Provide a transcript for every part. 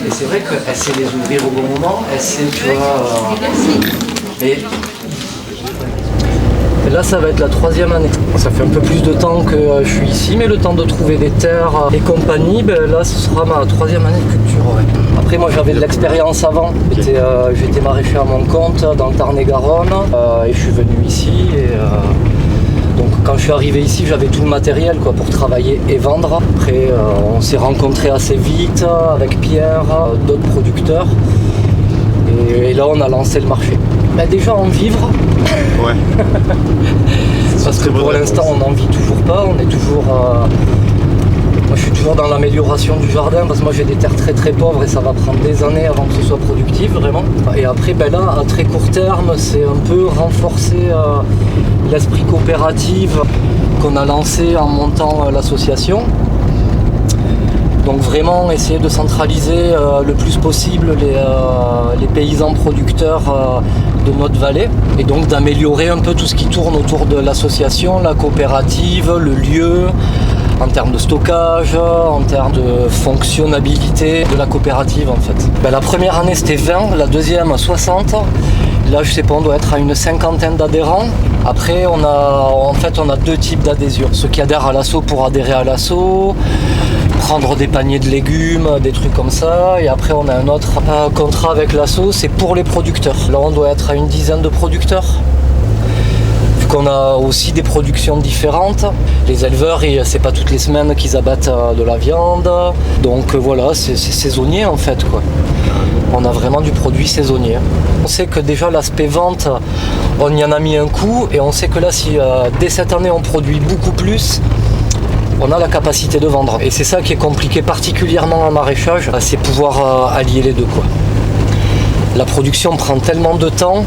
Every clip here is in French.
Et c'est vrai qu'elle sait les ouvrir au bon moment, elle sait, tu vois... Et là, ça va être la 3e année. Ça fait un peu plus de temps que je suis ici, mais le temps de trouver des terres et compagnie, là, ce sera ma 3e année de culture. Ouais. Après, moi, j'avais de l'expérience avant. J'étais maraîcher à mon compte dans le Tarn-et-Garonne et je suis venu ici. Donc, quand je suis arrivé ici, j'avais tout le matériel quoi, pour travailler et vendre. Après, on s'est rencontrés assez vite avec Pierre, d'autres producteurs. Et là, on a lancé le marché. Déjà en vivre. Ouais. Parce que pour l'instant, on n'en vit toujours pas. On est toujours. Moi, je suis toujours dans l'amélioration du jardin parce que moi, j'ai des terres très très pauvres et ça va prendre des années avant que ce soit productif vraiment. Et après, là, à très court terme, c'est un peu renforcer l'esprit coopératif qu'on a lancé en montant l'association. Donc vraiment essayer de centraliser le plus possible les paysans producteurs de notre vallée et donc d'améliorer un peu tout ce qui tourne autour de l'association, la coopérative, le lieu, en termes de stockage, en termes de fonctionnalité de la coopérative en fait. La première année c'était 20, la deuxième 60. Là, je sais pas, on doit être à une 50aine d'adhérents. Après, on a 2 types d'adhésion. Ceux qui adhèrent à l'asso pour adhérer à l'asso, prendre des paniers de légumes, des trucs comme ça. Et après, on a un autre contrat avec l'asso, c'est pour les producteurs. Là, on doit être à une dizaine de producteurs. Vu qu'on a aussi des productions différentes. Les éleveurs, c'est pas toutes les semaines qu'ils abattent de la viande. Donc voilà, c'est saisonnier en fait, quoi. On a vraiment du produit saisonnier. On sait que déjà l'aspect vente, on y en a mis un coup et on sait que là, si dès cette année on produit beaucoup plus, on a la capacité de vendre. Et c'est ça qui est compliqué particulièrement en maraîchage, c'est pouvoir allier les deux, quoi. La production prend tellement de temps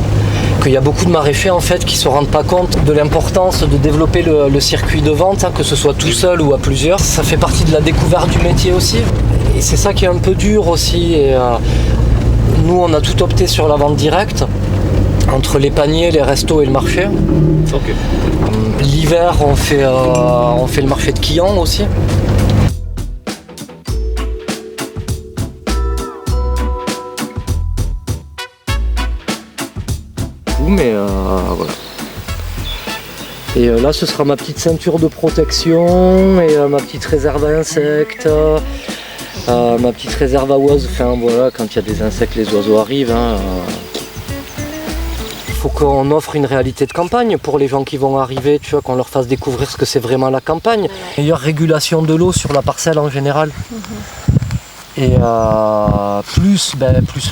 qu'il y a beaucoup de maraîchers en fait qui ne se rendent pas compte de l'importance de développer le circuit de vente, que ce soit tout seul ou à plusieurs. Ça fait partie de la découverte du métier aussi. Et c'est ça qui est un peu dur aussi. Et, nous, on a tout opté sur la vente directe, entre les paniers, les restos et le marché. Okay. L'hiver, on fait le marché de Quillan aussi. Mais voilà. Et là, ce sera ma petite ceinture de protection et ma petite réserve à insectes. Ma petite réserve à oiseaux, enfin voilà, quand il y a des insectes, les oiseaux arrivent. Il faut qu'on offre une réalité de campagne pour les gens qui vont arriver, tu vois, qu'on leur fasse découvrir ce que c'est vraiment la campagne. Meilleure régulation de l'eau sur la parcelle en général. Et plus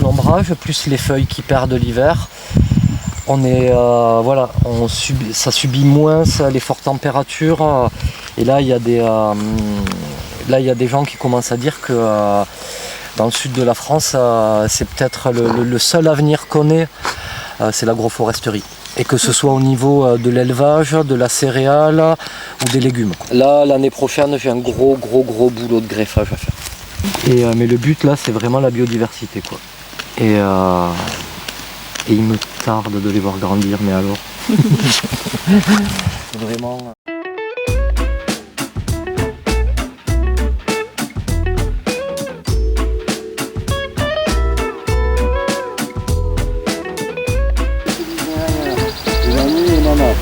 l'ombrage, plus les feuilles qui perdent l'hiver. Ça subit moins les fortes températures. Et là, il y a des gens qui commencent à dire que dans le sud de la France, c'est peut-être le seul avenir qu'on ait, c'est l'agroforesterie. Et que ce soit au niveau de l'élevage, de la céréale ou des légumes. Là, l'année prochaine, j'ai un gros boulot de greffage à faire. Mais le but là, c'est vraiment la biodiversité, quoi. Et il me tarde de les voir grandir, mais alors. Vraiment.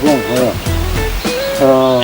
Bon, voilà.